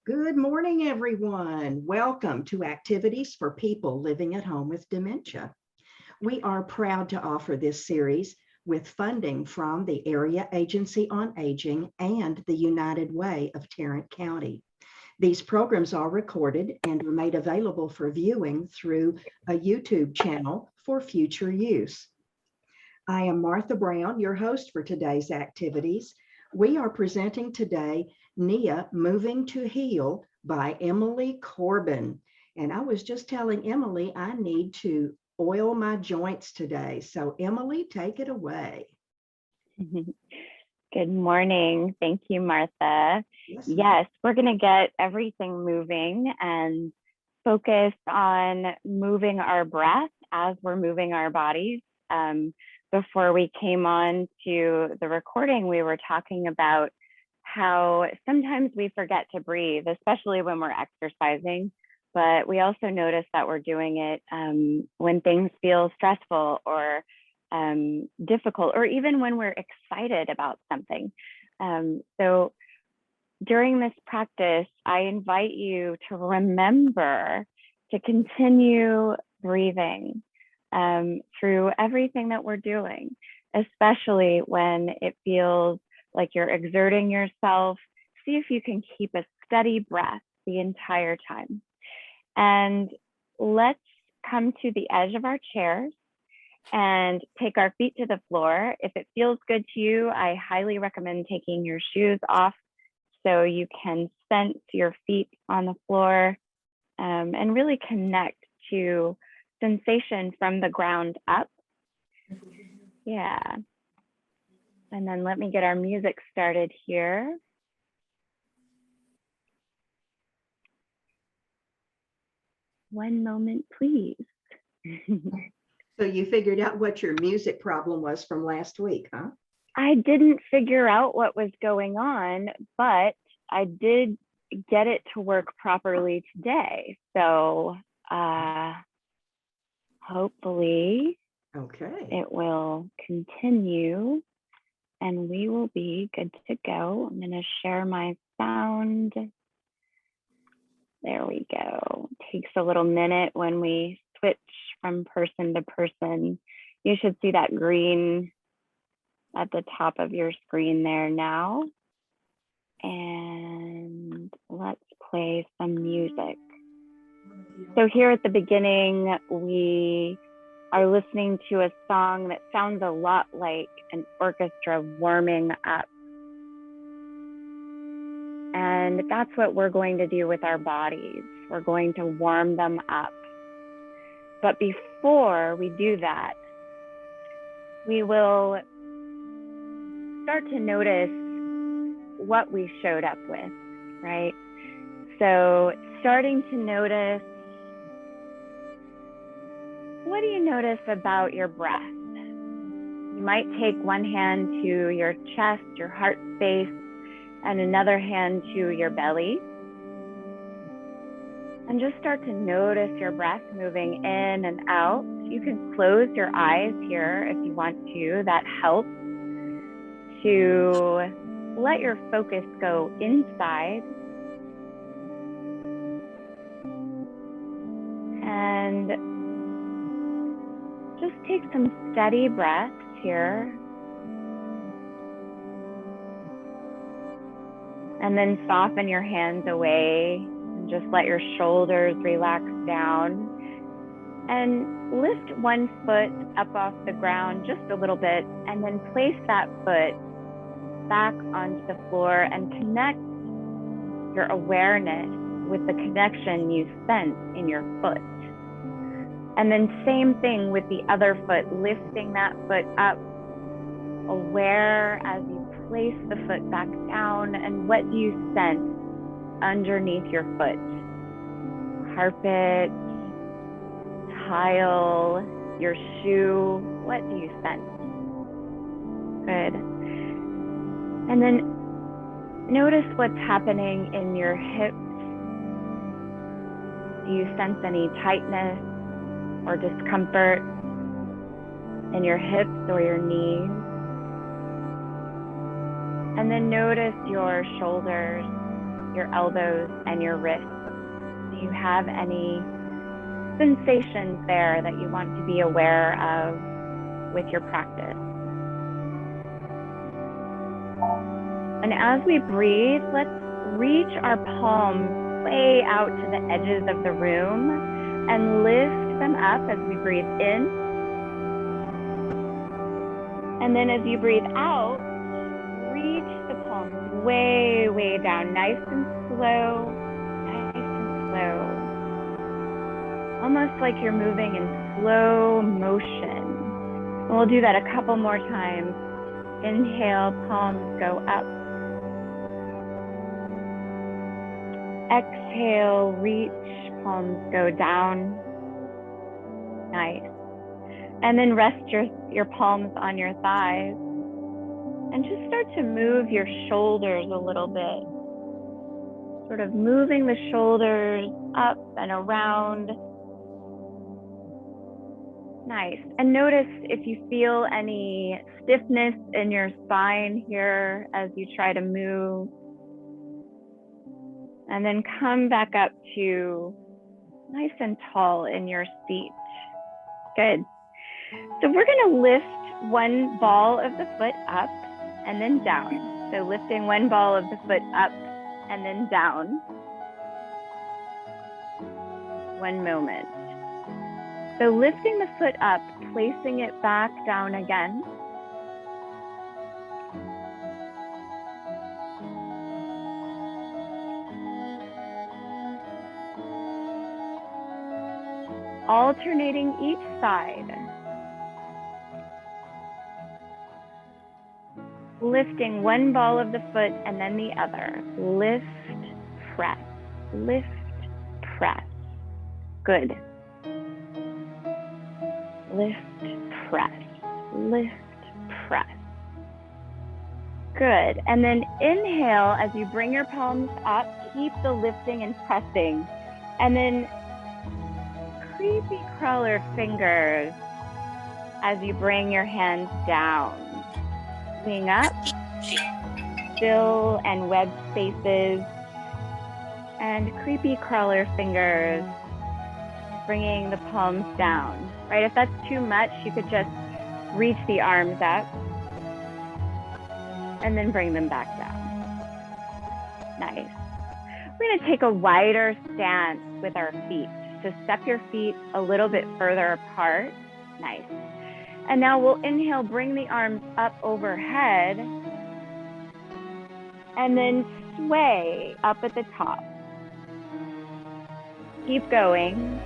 Good morning, everyone. Welcome to Activities for People Living at Home with Dementia. We are proud to offer this series with funding from the Area Agency on Aging and the United Way of Tarrant County. These programs are recorded and are made available for viewing through a YouTube channel for future use. I am Martha Brown, your host for today's activities. We are presenting today Nia-Moving to Heal by Emily Corbin. And I was just telling Emily I need to oil my joints today. So Emily, take it away. Good morning. Thank you, Martha. Yes, we're going to get everything moving and focus on moving our breath as we're moving our bodies. Before we came on to the recording, we were talking about how sometimes we forget to breathe, especially when we're exercising. But we also notice that we're doing it when things feel stressful or difficult, or even when we're excited about something. So during this practice, I invite you to remember to continue breathing through everything that we're doing, especially when it feels like you're exerting yourself. See if you can keep a steady breath the entire time. And let's come to the edge of our chairs and take our feet to the floor. If it feels good to you, I highly recommend taking your shoes off so you can sense your feet on the floor and really connect to sensation from the ground up. Yeah. And then let me get our music started here. One moment, please. So you figured out what your music problem was from last week, huh? I didn't figure out what was going on, but I did get it to work properly today. So hopefully it will continue and we will be good to go. I'm going to share my sound. There we go. It takes a little minute when we switch from person to person. You should see that green at the top of your screen there now. And let's play some music. So here at the beginning, we are listening to a song that sounds a lot like an orchestra warming up. And that's what we're going to do with our bodies. We're going to warm them up. But before we do that, we will start to notice what we showed up with, right? So starting to notice, what do you notice about your breath? You might take one hand to your chest, your heart space, and another hand to your belly. And just start to notice your breath moving in and out. You can close your eyes here if you want to. That helps to let your focus go inside. And just take some steady breaths here. And then soften your hands away and just let your shoulders relax down. And lift one foot up off the ground just a little bit, and then place that foot back onto the floor and connect your awareness with the connection you sense in your foot. And then same thing with the other foot, lifting that foot up, aware as you place the foot back down. And what do you sense underneath your foot? Carpet, tile, your shoe, what do you sense? Good. And then notice what's happening in your hips. Do you sense any tightness or discomfort in your hips or your knees? And then notice your shoulders. your elbows and your wrists. Do you have any sensations there that you want to be aware of with your practice? And as we breathe, let's reach our palms way out to the edges of the room and lift them up as we breathe in. And then as you breathe out, reach the palms way, way down, nice and slow, almost like you're moving in slow motion. We'll do that a couple more times. Inhale, palms go up. Exhale, reach, palms go down. Nice. And then rest your palms on your thighs and just start to move your shoulders a little bit. Sort of moving the shoulders up and around. Nice. And notice if you feel any stiffness in your spine here as you try to move. And then come back up to nice and tall in your seat. Good. So we're going to lift one ball of the foot up and then down. So lifting one ball of the foot up and then down. One moment. So lifting the foot up, placing it back down again. Alternating each side. Lifting one ball of the foot and then the other. Lift, press, lift, press. Good. Lift, press, lift, press. Good. And then inhale as you bring your palms up, keep the lifting and pressing. And then creepy crawler fingers as you bring your hands down. Swing up, still and web spaces, and creepy crawler fingers, bringing the palms down, right? If that's too much, you could just reach the arms up and then bring them back down. Nice. We're gonna take a wider stance with our feet. So step your feet a little bit further apart. Nice. And now we'll inhale, bring the arms up overhead, and then sway up at the top. Keep going.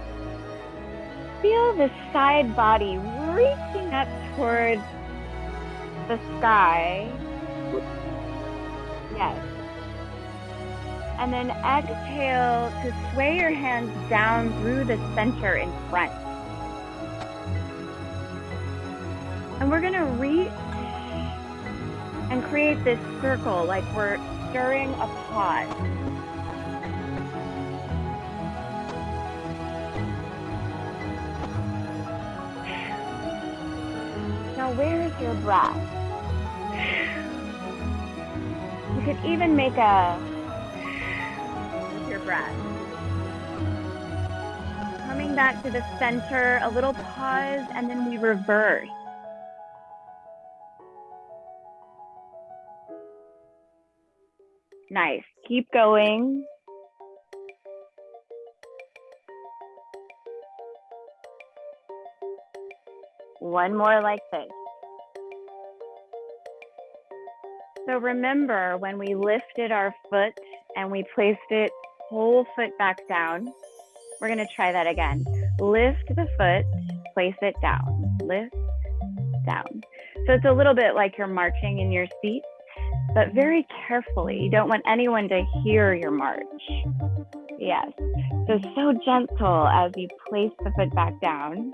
Feel the side body reaching up towards the sky. Yes. And then exhale to sway your hands down through the center in front. And we're gonna reach and create this circle like we're stirring a pot. Now where's your breath? You could even make a with your breath. Coming back to the center, a little pause, and then we reverse. Nice. Keep going. One more like this. So remember when we lifted our foot and we placed it whole foot back down, we're going to try that again. Lift the foot, place it down, lift, down. So it's a little bit like you're marching in your seat, but very carefully. You don't want anyone to hear your march. Yes. So gentle as you place the foot back down,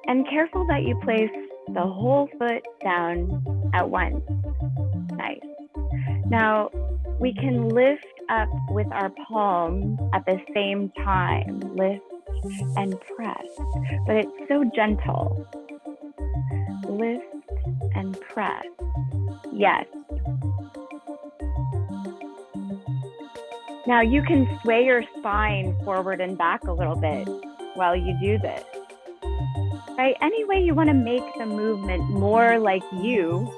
and careful that you place the whole foot down at once. Nice. Now, we can lift up with our palms at the same time. Lift and press, but it's so gentle. Lift and press. Yes. Now you can sway your spine forward and back a little bit while you do this. Right? Any way you want to make the movement more like you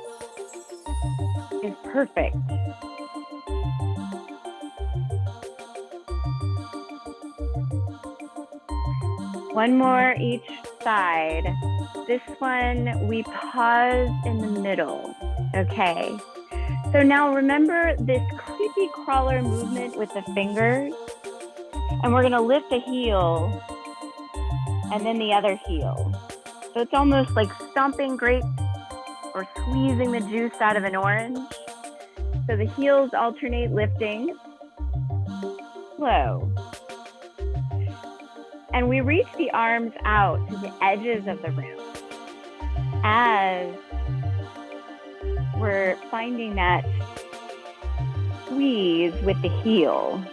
is perfect. One more each side. This one, we pause in the middle. Okay. So now remember this creepy crawler movement with the fingers, and we're gonna lift a heel and then the other heel. So it's almost like stomping grapes or squeezing the juice out of an orange. So the heels alternate lifting, slow. And we reach the arms out to the edges of the room as we're finding that squeeze with the heel.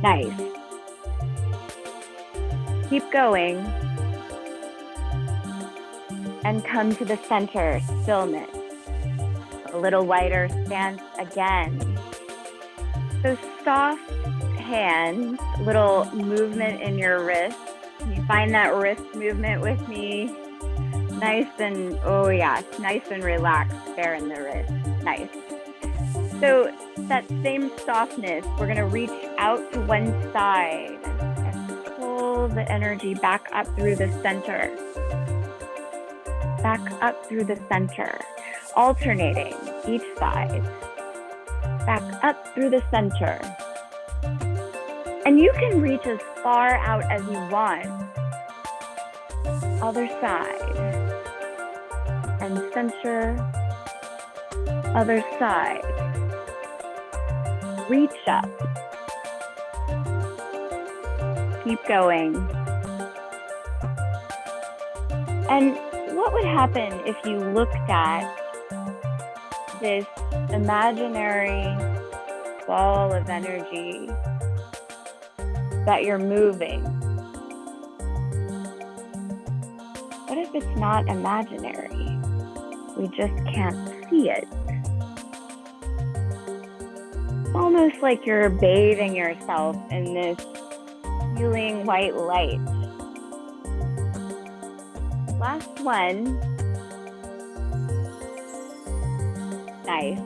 Nice. Keep going. And come to the center, stillness. A little wider stance again. So soft hands, little movement in your wrist. Can you find that wrist movement with me? Nice and, oh yes, nice and relaxed there in the wrist. Nice. So that same softness, we're gonna reach out to one side and pull the energy back up through the center. Back up through the center, alternating each side. Back up through the center. And you can reach as far out as you want. Other side. And center. Other side. Reach up. Keep going. And what would happen if you looked at this imaginary ball of energy that you're moving? What if it's not imaginary? We just can't see it. It's almost like you're bathing yourself in this healing white light. Last one. Nice.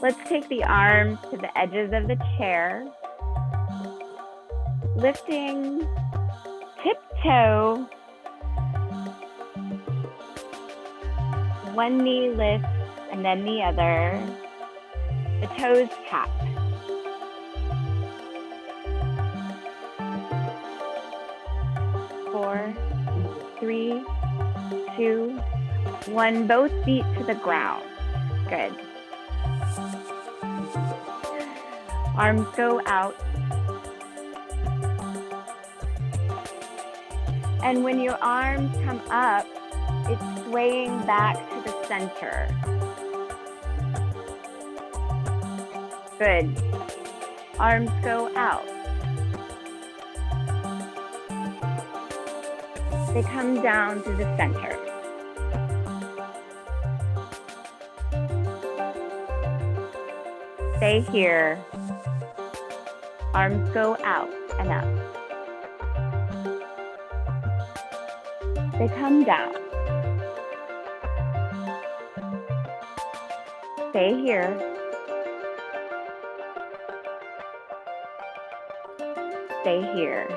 Let's take the arms to the edges of the chair. Lifting, tiptoe. One knee lifts and then the other. The toes tap. Four, three, 2, 1. Both feet to the ground. Good. Arms go out. And when your arms come up, it's swaying back to the center. Good. Arms go out. They come down to the center. Stay here. Arms go out and up. They come down. Stay here. Stay here.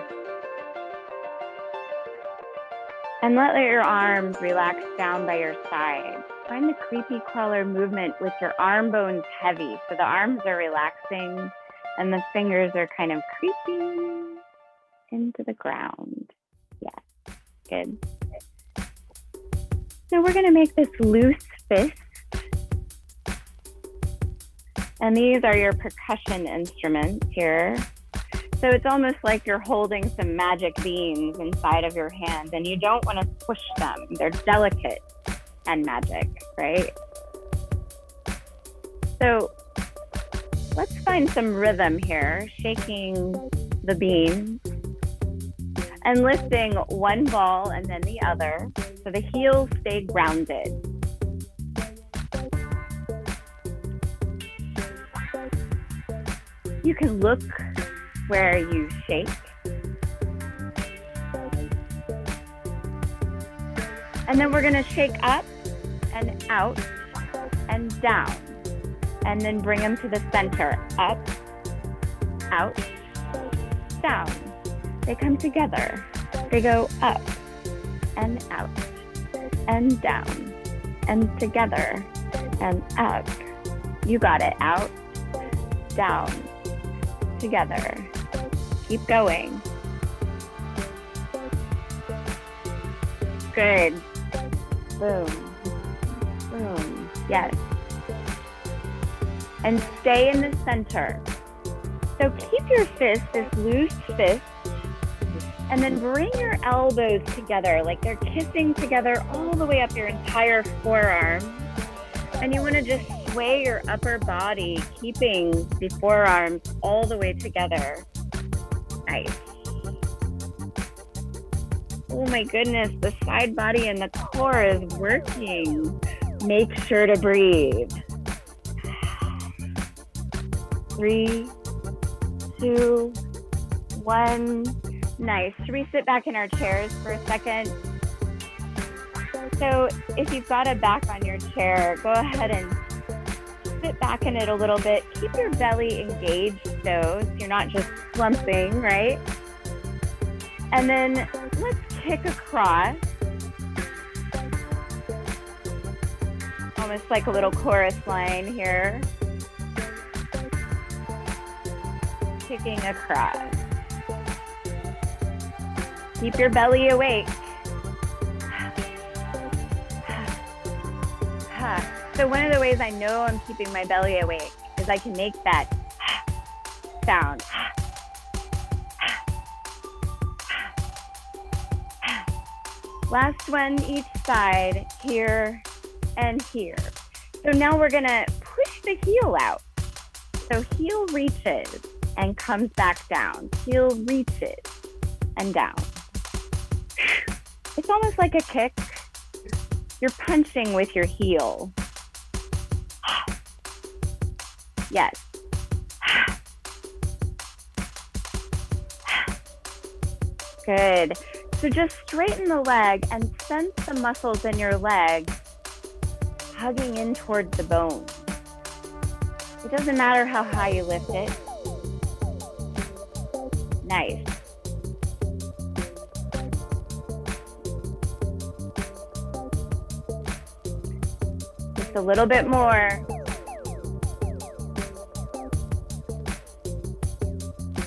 And let your arms relax down by your side. Find the creepy crawler movement with your arm bones heavy. So the arms are relaxing and the fingers are kind of creeping into the ground. Yeah, good. So we're gonna make this loose fist. And these are your percussion instruments here. So it's almost like you're holding some magic beans inside of your hand and you don't want to squish them. They're delicate and magic, right? So let's find some rhythm here, shaking the beans and lifting one ball and then the other so the heels stay grounded. You can look where you shake. And then we're gonna shake up and out and down. And then bring them to the center. Up, out, down. They come together. They go up and out and down and together and up. You got it. Out, down, together. Keep going. Good. Boom. Boom. Yes. And stay in the center. So keep your fist, this loose fist, and then bring your elbows together like they're kissing together all the way up your entire forearm. And you want to just sway your upper body, keeping the forearms all the way together. Nice. Oh my goodness, the side body and the core is working. Make sure to breathe. 3, 2, 1. Nice. Should we sit back in our chairs for a second? So if you've got a back on your chair, go ahead and sit back in it a little bit. Keep your belly engaged though, so you're not just slumping, right? And then let's kick across. Almost like a little chorus line here. Kicking across. Keep your belly awake. So one of the ways I know I'm keeping my belly awake is I can make that sound. Last one each side, here and here. So now we're gonna push the heel out. So heel reaches and comes back down. Heel reaches and down. It's almost like a kick. You're punching with your heel. Yes. Good. So just straighten the leg and sense the muscles in your leg hugging in towards the bone. It doesn't matter how high you lift it. Nice. Just a little bit more.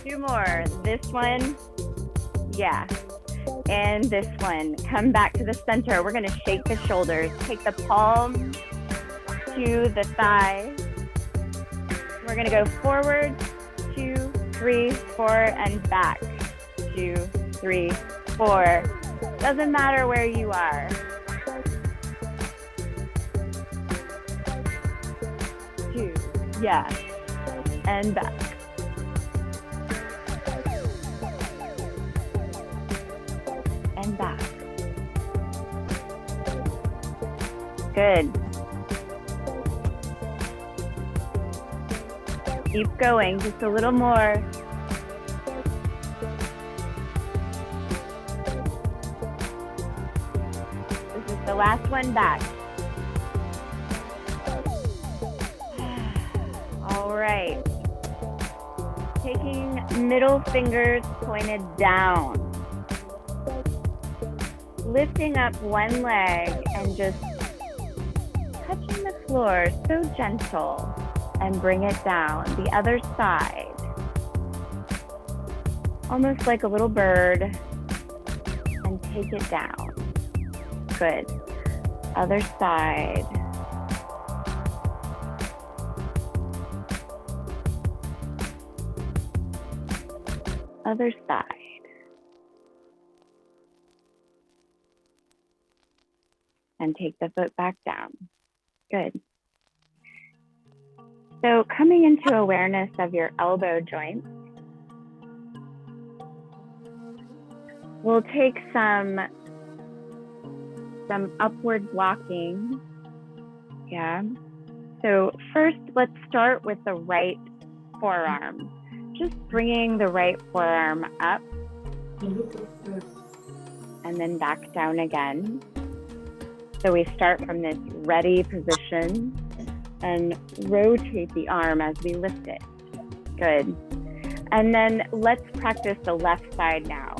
2 more. This one. Yeah. And this one. Come back to the center. We're going to shake the shoulders. Take the palm to the thigh. We're going to go forward, 2, 3, 4, and back. 2, 3, 4. Doesn't matter where you are. 2, yeah, and back. And back. Good. Keep going, just a little more. This is the last one back. All right. Taking middle fingers pointed down. Lifting up one leg and just touching the floor, so gentle, and bring it down. The other side. Almost like a little bird, and take it down. Good. Other side. Other side. And take the foot back down. Good. So coming into awareness of your elbow joints, we'll take some upward blocking. Yeah. So first, let's start with the right forearm. just bringing the right forearm up and then back down again. So we start from this ready position and rotate the arm as we lift it. Good. And then let's practice the left side now.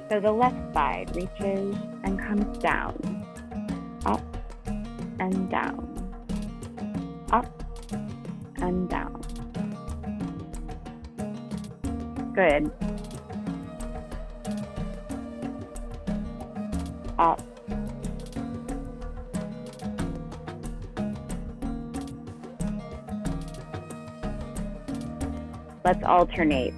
So the left side reaches and comes down, up and down, up and down. Good. Up. Let's alternate.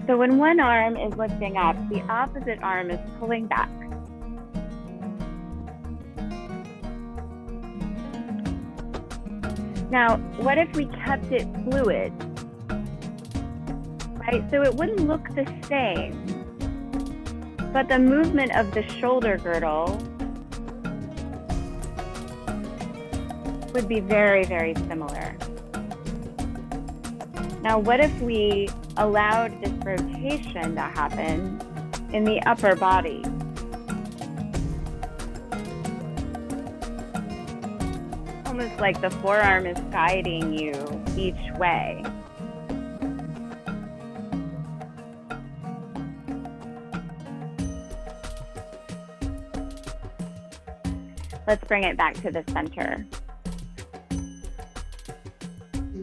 So when one arm is lifting up, the opposite arm is pulling back. Now, what if we kept it fluid? Right, so it wouldn't look the same, but the movement of the shoulder girdle would be very, very similar. Now, what if we allowed this rotation to happen in the upper body? Almost like the forearm is guiding you each way. Let's bring it back to the center.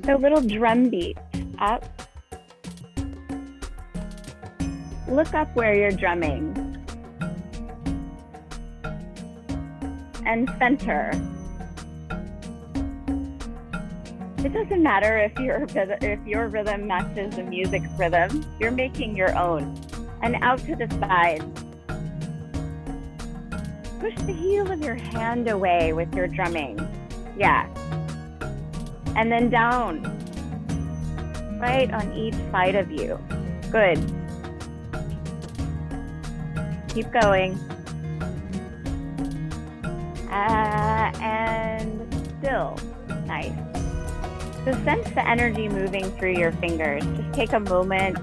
So little drum beats up. Look up where you're drumming. And center. It doesn't matter if your rhythm matches the music's rhythm. You're making your own. And out to the side. Push the heel of your hand away with your drumming. Yeah. And then down. Right on each side of you. Good. Keep going. And still. Nice. So sense the energy moving through your fingers. Just take a moment.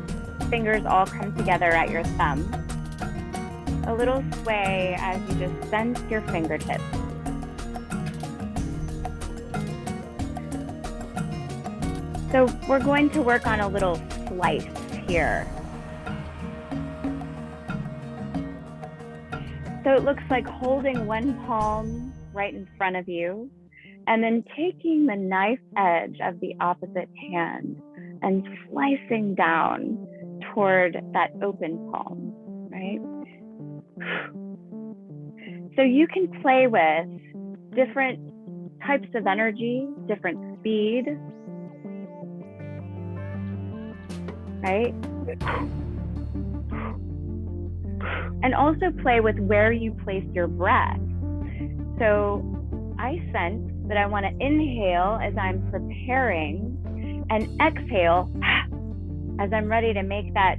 Fingers all come together at your thumb. A little sway as you just sense your fingertips. So we're going to work on a little slice here. So it looks like holding one palm right in front of you, and then taking the knife edge of the opposite hand and slicing down toward that open palm, right? So you can play with different types of energy, different speed, right? And also play with where you place your breath. So I sense that I want to inhale as I'm preparing and exhale as I'm ready to make that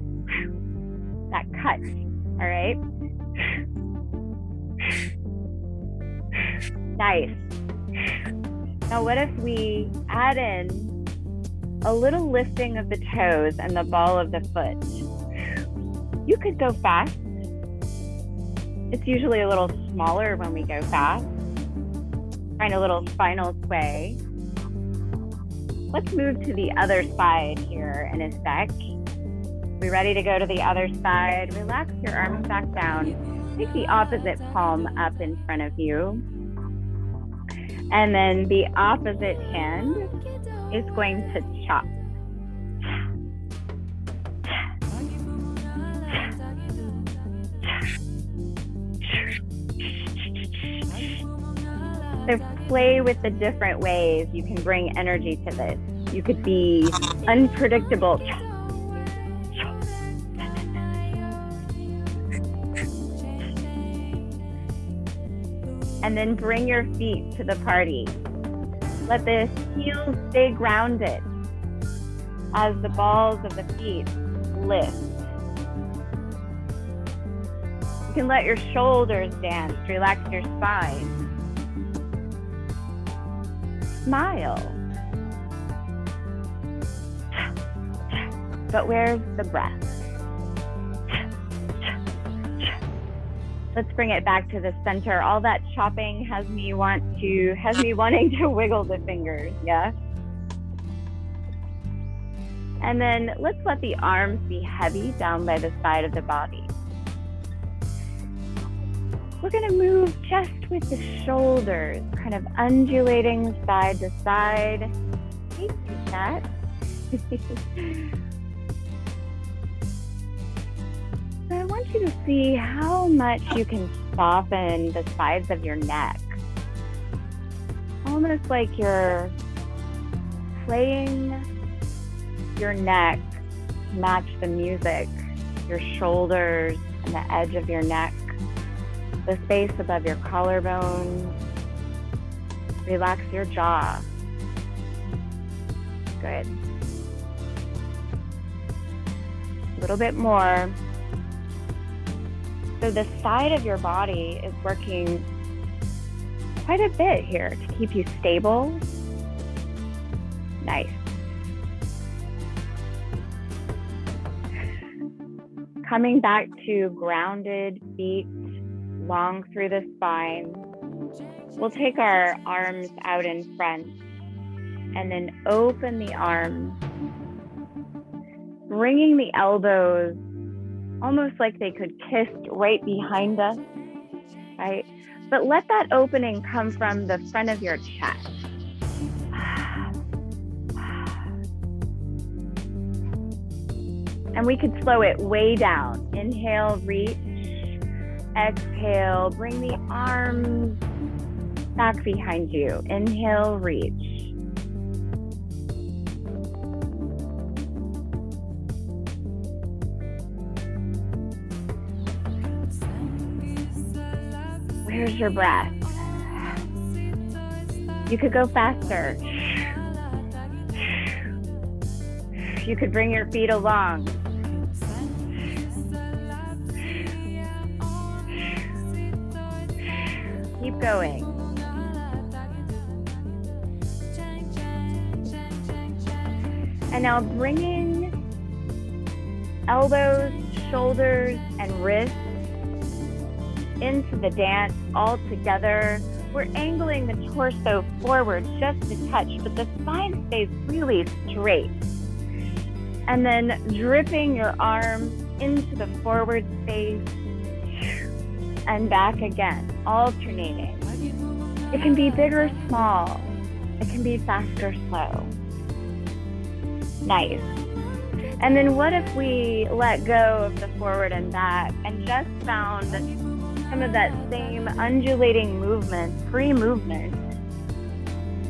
cut, all right? Nice. Now what if we add in a little lifting of the toes and the ball of the foot? You could go fast. It's usually a little smaller when we go fast. Find a little spinal sway. Let's move to the other side here in a sec. We ready to go to the other side? Relax your arms back down. Take the opposite palm up in front of you. And then the opposite hand is going to chop. So play with the different ways you can bring energy to this. You could be unpredictable. And then bring your feet to the party. Let the heels stay grounded as the balls of the feet lift. You can let your shoulders dance, relax your spine. smile. But where's the breath? Let's bring it back to the center. All that chopping has me wanting to wiggle the fingers, yeah? And then let's let the arms be heavy down by the side of the body. We're gonna move just with the shoulders, kind of undulating side to side. Hey, cat. So I want you to see how much you can soften the sides of your neck. Almost like you're playing your neck to match the music, your shoulders and the edge of your neck, the space above your collarbone. Relax your jaw. Good. A little bit more. So the side of your body is working quite a bit here to keep you stable. Nice. Coming back to grounded feet, long through the spine. We'll take our arms out in front and then open the arms, bringing the elbows almost like they could kiss right behind us, right? But let that opening come from the front of your chest. And we could slow it way down. Inhale, reach. Exhale, bring the arms back behind you. Inhale, reach. Where's your breath? You could go faster. You could bring your feet along. Keep going. And now bringing elbows, shoulders, and wrists into the dance all together. We're angling the torso forward just a touch, but the spine stays really straight. And then dripping your arms into the forward space and back again, alternating. It can be big or small. It can be fast or slow. Nice. And then what if we let go of the forward and back and just found some of that same undulating movement, free movement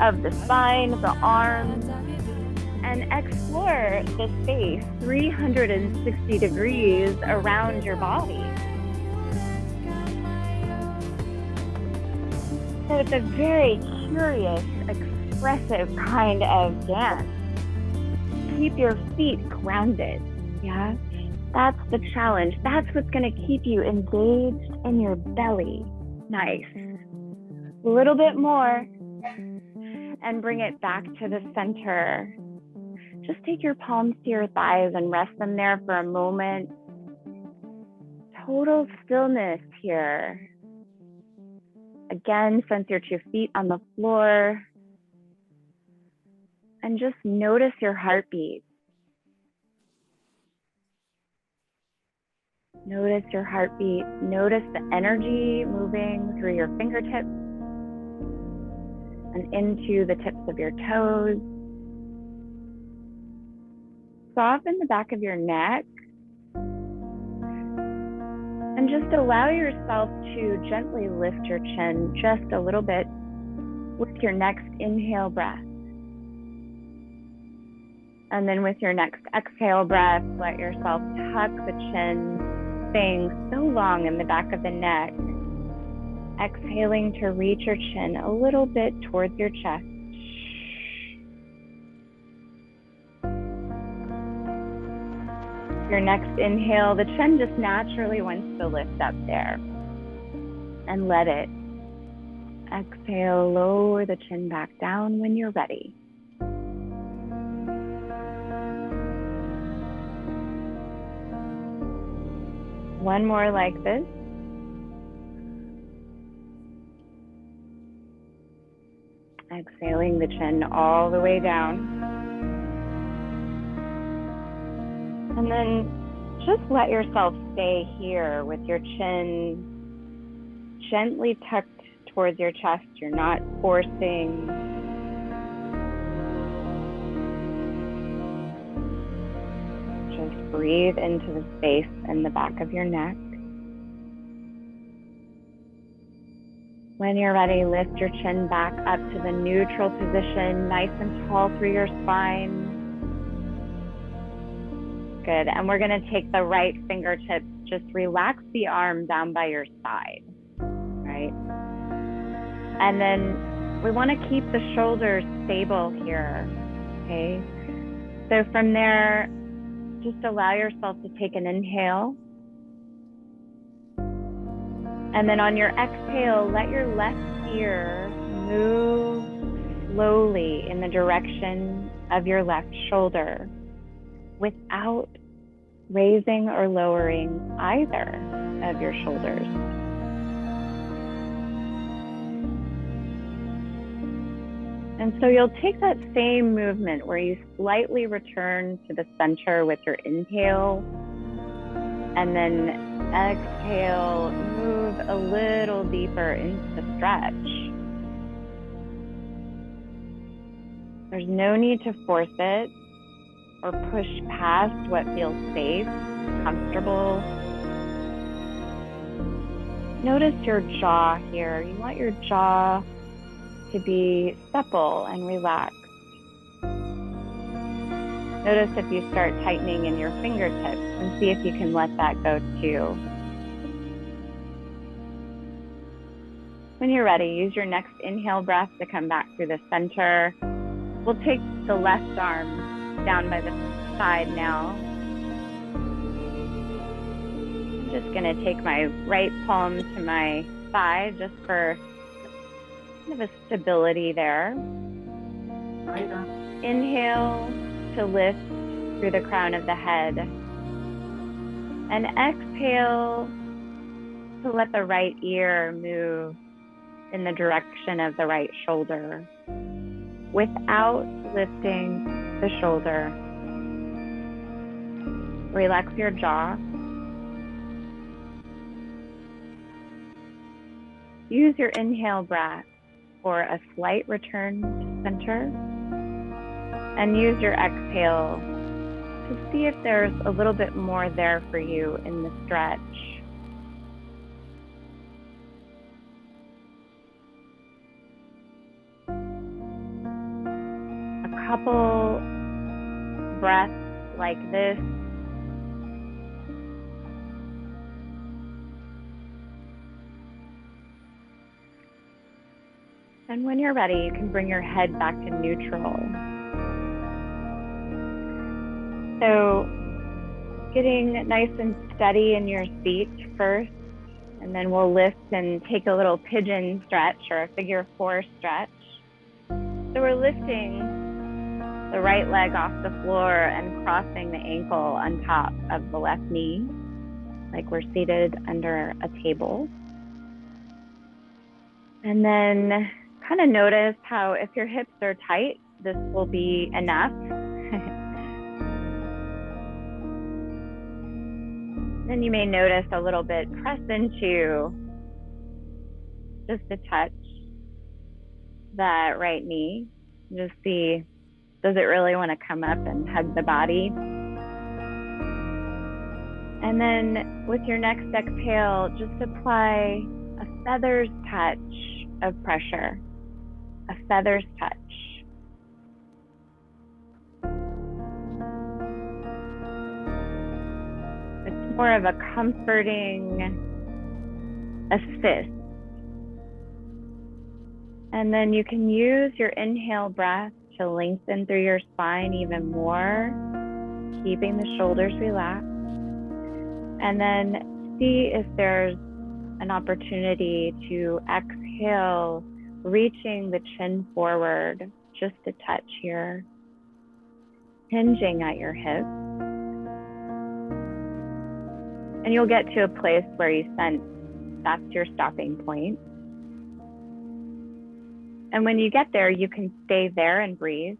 of the spine, the arms, and explore the space 360 degrees around your body. So it's a very curious, expressive kind of dance. Keep your feet grounded, yeah? That's the challenge. That's what's gonna keep you engaged in your belly. Nice. A little bit more, and bring it back to the center. Just take your palms to your thighs and rest them there for a moment. Total stillness here. Again, sense your 2 feet on the floor. And just notice your heartbeat. Notice your heartbeat. Notice the energy moving through your fingertips and into the tips of your toes. Soften the back of your neck. And just allow yourself to gently lift your chin just a little bit with your next inhale breath. And then with your next exhale breath, let yourself tuck the chin, staying so long in the back of the neck. Exhaling to reach your chin a little bit towards your chest. Your next inhale, the chin just naturally wants to lift up there. And let it. exhale, lower the chin back down when you're ready. One more like this. Exhaling the chin all the way down. And then just let yourself stay here with your chin gently tucked towards your chest. You're not forcing. Just breathe into the space in the back of your neck. When you're ready, lift your chin back up to the neutral position, nice and tall through your spine. Good, and we're gonna take the right fingertips, just relax the arm down by your side, right? And then we wanna keep the shoulders stable here, okay? So from there, just allow yourself to take an inhale. And then on your exhale, let your left ear move slowly in the direction of your left shoulder without raising or lowering either of your shoulders. And so you'll take that same movement where you slightly return to the center with your inhale, and then exhale, move a little deeper into the stretch. There's no need to force it or push past what feels safe, comfortable. Notice your jaw here. You want your jaw to be supple and relaxed. Notice if you start tightening in your fingertips and see if you can let that go too. When you're ready, use your next inhale breath to come back through the center. We'll take the left arm down by the side now. I'm just gonna take my right palm to my thigh just for kind of a stability there. Inhale to lift through the crown of the head. And exhale to let the right ear move in the direction of the right shoulder without lifting the shoulder. Relax your jaw. Use your inhale breath for a slight return to center, and use your exhale to see if there's a little bit more there for you in the stretch. A couple breaths like this. And when you're ready, you can bring your head back to neutral. So getting nice and steady in your seat first, and then we'll lift and take a little pigeon stretch or a figure four stretch. So we're lifting the right leg off the floor and crossing the ankle on top of the left knee, like we're seated under a table. And then kind of notice how if your hips are tight, this will be enough. Then you may notice a little bit press into just a touch that right knee. Just see, does it really want to come up and hug the body? And then with your next exhale, just apply a feather's touch of pressure, a feather's touch. It's more of a comforting assist. And then you can use your inhale breath to lengthen through your spine even more, keeping the shoulders relaxed. And then see if there's an opportunity to exhale reaching the chin forward just a touch here, hinging at your hips. And you'll get to a place where you sense that's your stopping point. And when you get there, you can stay there and breathe,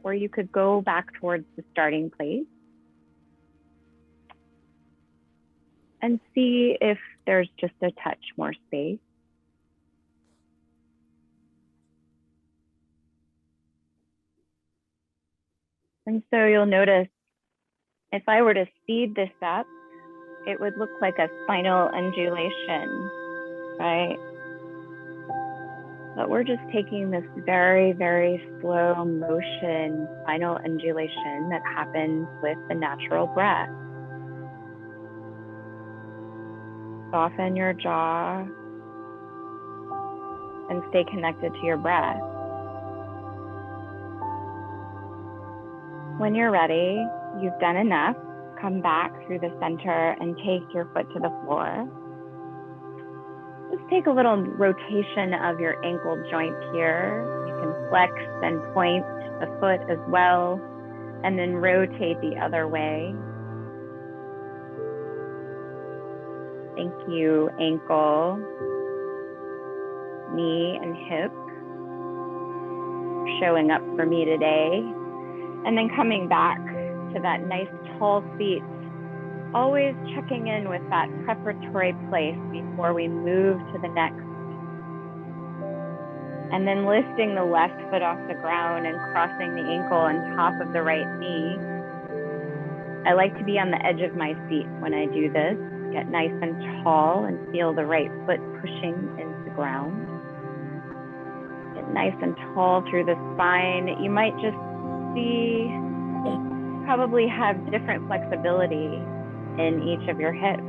or you could go back towards the starting place and see if there's just a touch more space. And so you'll notice, if I were to speed this up, it would look like a spinal undulation, right? But we're just taking this very, very slow motion spinal undulation that happens with the natural breath. Soften your jaw and stay connected to your breath. When you're ready, you've done enough. Come back through the center and take your foot to the floor. Just take a little rotation of your ankle joint here. You can flex and point the foot as well, and then rotate the other way. Thank you, ankle, knee, and hip, showing up for me today. And then coming back to that nice tall seat, always checking in with that preparatory place before we move to the next. And then lifting the left foot off the ground and crossing the ankle on top of the right knee. I like to be on the edge of my seat when I do this. Get nice and tall and feel the right foot pushing into the ground. Get nice and tall through the spine. You might just see, probably have different flexibility in each of your hips.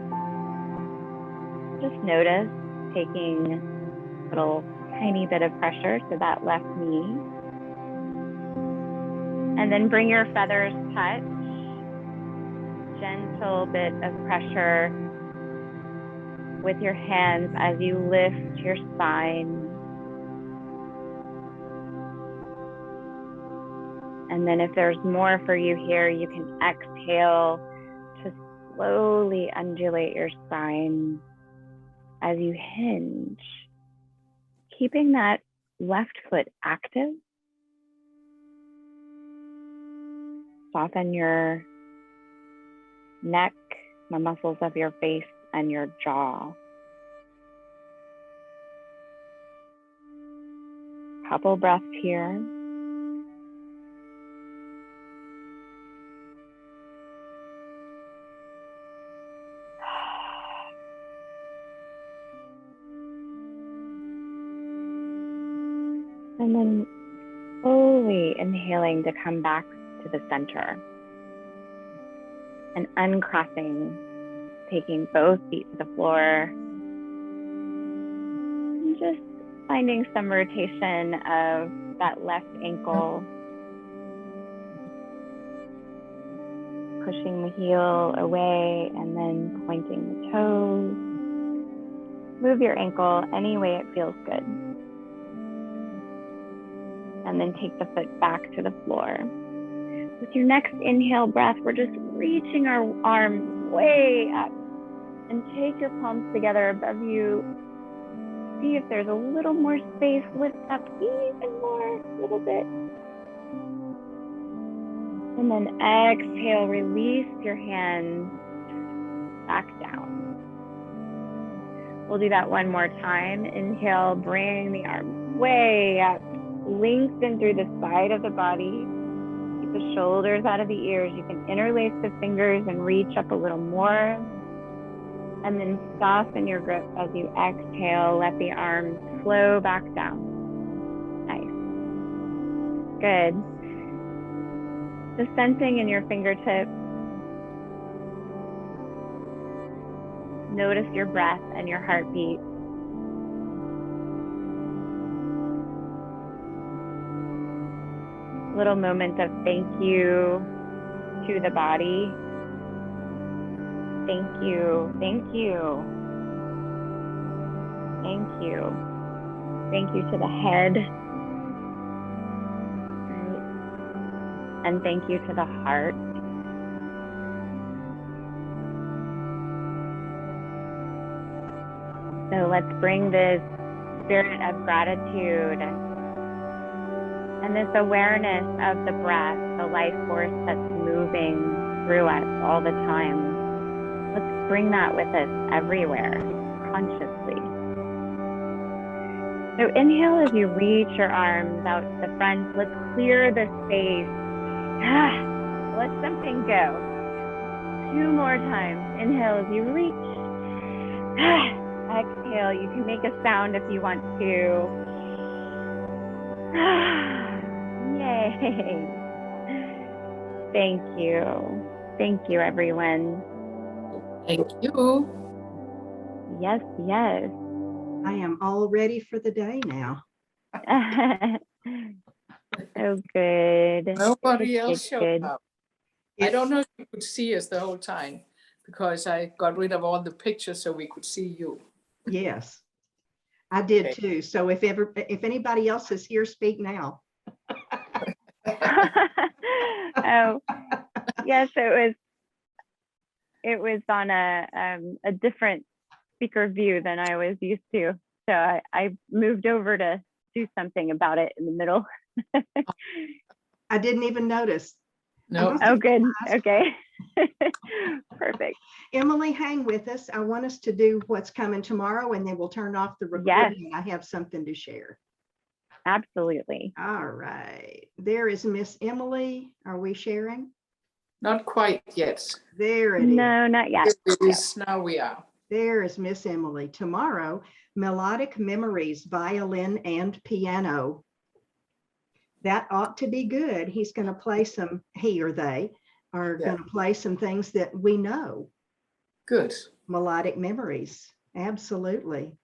Just notice taking a little tiny bit of pressure to that left knee. And then bring your feathers touch. Gentle bit of pressure with your hands as you lift your spine. And then if there's more for you here, you can exhale to slowly undulate your spine as you hinge, keeping that left foot active. Soften your neck, the muscles of your face, and your jaw. Couple breaths here. And then slowly inhaling to come back to the center. And uncrossing, taking both feet to the floor. And just finding some rotation of that left ankle. Pushing the heel away and then pointing the toes. Move your ankle any way it feels good. And then take the foot back to the floor. With your next inhale breath, we're just reaching our arm way up. And take your palms together above you. See if there's a little more space. Lift up even more, a little bit. And then exhale, release your hands back down. We'll do that one more time. Inhale, bring the arm way up. Lengthen through the side of the body. Keep the shoulders out of the ears. You can interlace the fingers and reach up a little more. And then soften your grip as you exhale. Let the arms flow back down. Nice. Good. Just sensing in your fingertips. Notice your breath and your heartbeat. Little moment of thank you to the body. Thank you, thank you, thank you. Thank you to the head. Right. And thank you to the heart. So let's bring this spirit of gratitude and this awareness of the breath, the life force that's moving through us all the time. Let's bring that with us everywhere, consciously. So inhale as you reach your arms out to the front. Let's clear the space. Let something go. 2 more times. Inhale as you reach. Exhale. You can make a sound if you want to. Yay. Thank you. Thank you, everyone. Thank you. Yes, yes. I am all ready for the day now. So good. Nobody else showed Good. up. I don't know if you could see us the whole time because I got rid of all the pictures so we could see you. Yes, I did Okay. too. So if anybody else is here, speak now. Oh, yes, it was on a different speaker view than I was used to. So I moved over to do something about it in the middle. I didn't even notice. No. Oh, good. Okay. Perfect. Emily, hang with us. I want us to do what's coming tomorrow, and then we'll turn off the recording. Yes. And I have something to share. Absolutely. All right. There is Miss Emily. Are we sharing? Not quite yet. There it is. No, not yet. It is, now we are. There is Miss Emily. Tomorrow, melodic memories, violin and piano. That ought to be good. He's going to play some, he or they are going to play some things that we know. Good. Melodic memories. Absolutely.